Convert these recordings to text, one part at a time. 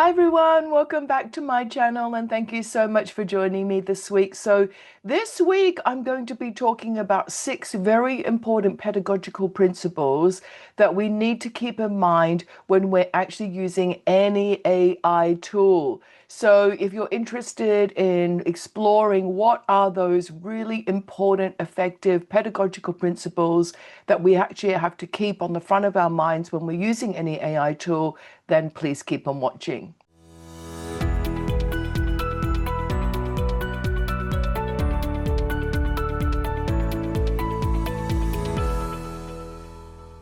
Hi everyone, welcome back to my channel and thank you so much for joining me this week. So this week I'm going to be talking about 6 very important pedagogical principles that we need to keep in mind when we're actually using any AI tool. So if you're interested in exploring what are those really important, effective pedagogical principles that we actually have to keep on the front of our minds when we're using any AI tool, then please keep on watching.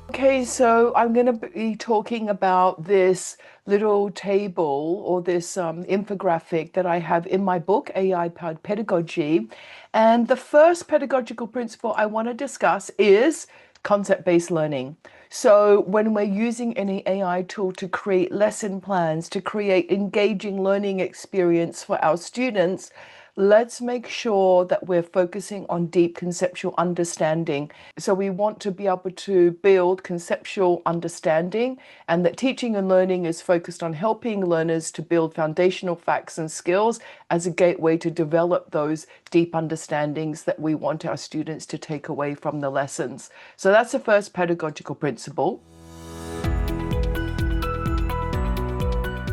Okay, so I'm going to be talking about this little table or this infographic that I have in my book, AI-Powered Pedagogy. And the first pedagogical principle I want to discuss is concept-based learning. So when we're using any AI tool to create lesson plans, to create engaging learning experience for our students, let's make sure that we're focusing on deep conceptual understanding. So we want to be able to build conceptual understanding, and that teaching and learning is focused on helping learners to build foundational facts and skills as a gateway to develop those deep understandings that we want our students to take away from the lessons. So that's the first pedagogical principle.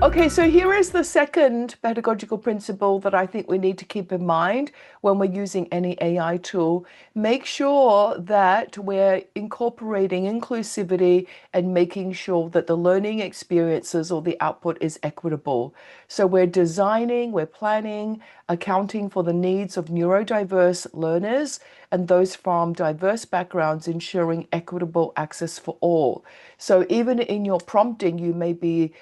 Okay, so here is the second pedagogical principle that I think we need to keep in mind when we're using any AI tool. Make sure that we're incorporating inclusivity and making sure that the learning experiences or the output is equitable. So we're designing, we're planning, accounting for the needs of neurodiverse learners and those from diverse backgrounds, ensuring equitable access for all. So even in your prompting, you may be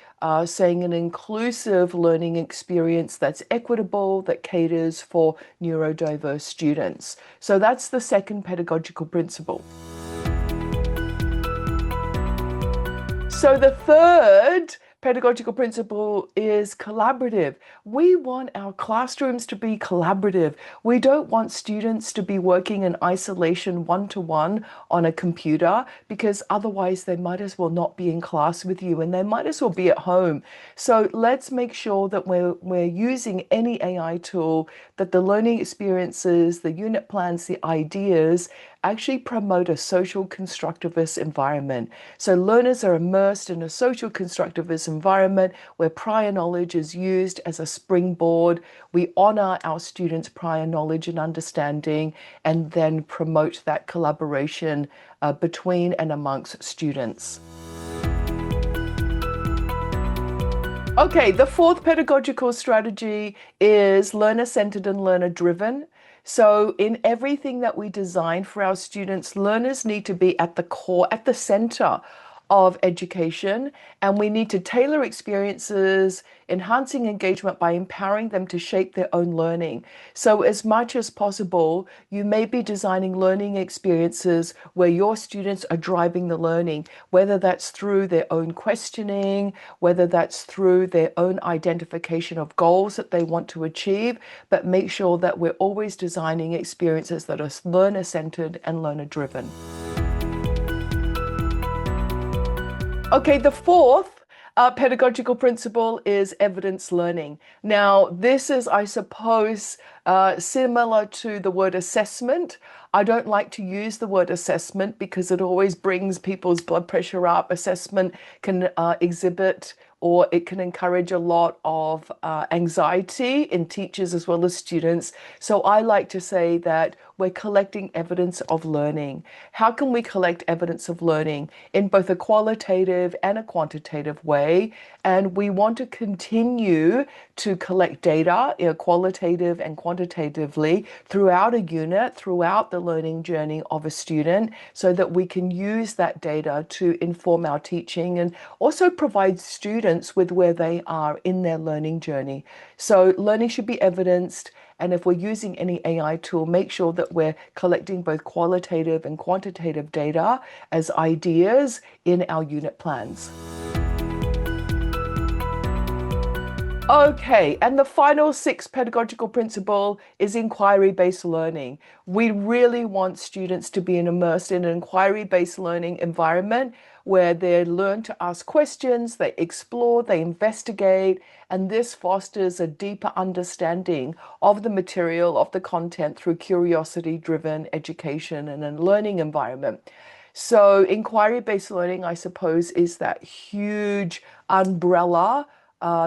saying an inclusive learning experience that's equitable, that caters for neurodiverse students. So that's the second pedagogical principle. So the third pedagogical principle is collaborative. We want our classrooms to be collaborative. We don't want students to be working in isolation one-to-one on a computer, because otherwise they might as well not be in class with you and they might as well be at home. So let's make sure that we're using any AI tool, that the learning experiences, the unit plans, the ideas actually promote a social constructivist environment. So learners are immersed in a social constructivist environment where prior knowledge is used as a springboard. We honor our students' prior knowledge and understanding, and then promote that collaboration between and amongst students. Okay, the fourth pedagogical strategy is learner-centered and learner-driven. So in everything that we design for our students, learners need to be at the core, at the center of education, and we need to tailor experiences, enhancing engagement by empowering them to shape their own learning. So as much as possible, you may be designing learning experiences where your students are driving the learning, whether that's through their own questioning, whether that's through their own identification of goals that they want to achieve, but make sure that we're always designing experiences that are learner-centered and learner-driven. Okay, the fourth pedagogical principle is evidence learning. Now, this is, I suppose, similar to the word assessment. I don't like to use the word assessment because it always brings people's blood pressure up. Assessment can exhibit, or it can encourage a lot of anxiety in teachers as well as students. So I like to say that we're collecting evidence of learning. How can we collect evidence of learning? In both a qualitative and a quantitative way. And we want to continue to collect data, qualitative and quantitatively, throughout a unit, throughout the learning journey of a student, so that we can use that data to inform our teaching and also provide students with where they are in their learning journey. So learning should be evidenced. And if we're using any AI tool, make sure that we're collecting both qualitative and quantitative data as ideas in our unit plans. Okay, and the final 6th pedagogical principle is inquiry-based learning. We really want students to be immersed in an inquiry-based learning environment where they learn to ask questions, they explore, they investigate, and this fosters a deeper understanding of the material, of the content through curiosity-driven education and a learning environment. So inquiry-based learning, I suppose, is that huge umbrella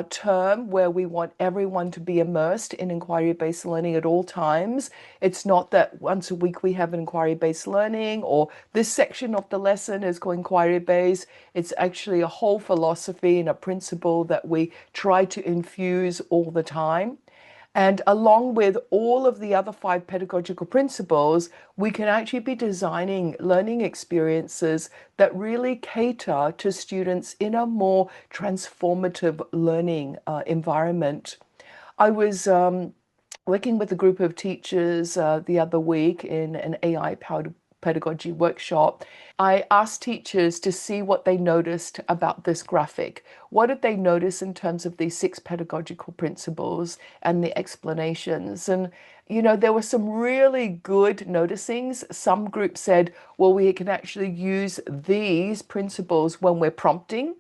term where we want everyone to be immersed in inquiry-based learning at all times. It's not that once a week we have inquiry-based learning or this section of the lesson is called inquiry-based. It's actually a whole philosophy and a principle that we try to infuse all the time. And along with all of the other 5 pedagogical principles, we can actually be designing learning experiences that really cater to students in a more transformative learning environment. I was working with a group of teachers the other week in an AI-powered pedagogy workshop. I asked teachers to see what they noticed about this graphic. What did they notice in terms of these 6 pedagogical principles and the explanations? And there were some really good noticings. Some groups said, well, we can actually use these principles when we're prompting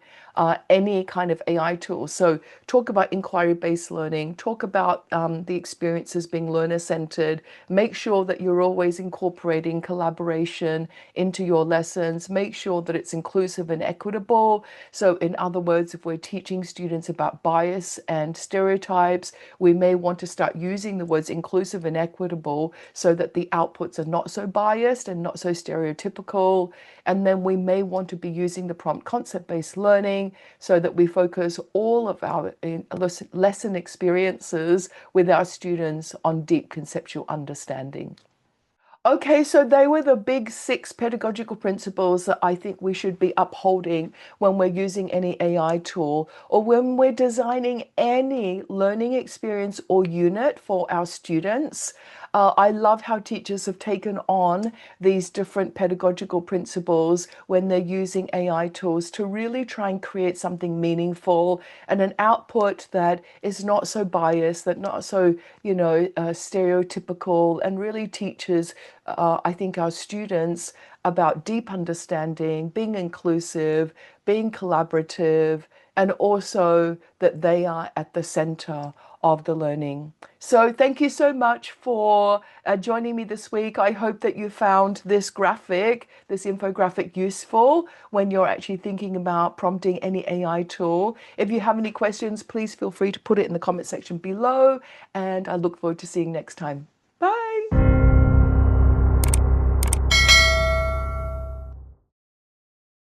any kind of AI tool. So talk about inquiry-based learning, talk about the experiences being learner-centered, make sure that you're always incorporating collaboration into your lessons, make sure that it's inclusive and equitable. So in other words, if we're teaching students about bias and stereotypes, we may want to start using the words inclusive and equitable so that the outputs are not so biased and not so stereotypical. And then we may want to be using the prompt concept-based learning so that we focus all of our lesson experiences with our students on deep conceptual understanding. Okay, so they were the big 6 pedagogical principles that I think we should be upholding when we're using any AI tool or when we're designing any learning experience or unit for our students. I love how teachers have taken on these different pedagogical principles when they're using AI tools to really try and create something meaningful and an output that is not so biased, that not so, stereotypical, and really teaches, I think, our students about deep understanding, being inclusive, being collaborative, and also that they are at the center of the learning. So thank you so much for joining me this week. I hope that you found this graphic, this infographic, useful when you're actually thinking about prompting any AI tool. If you have any questions, please feel free to put it in the comment section below, and I look forward to seeing you next time.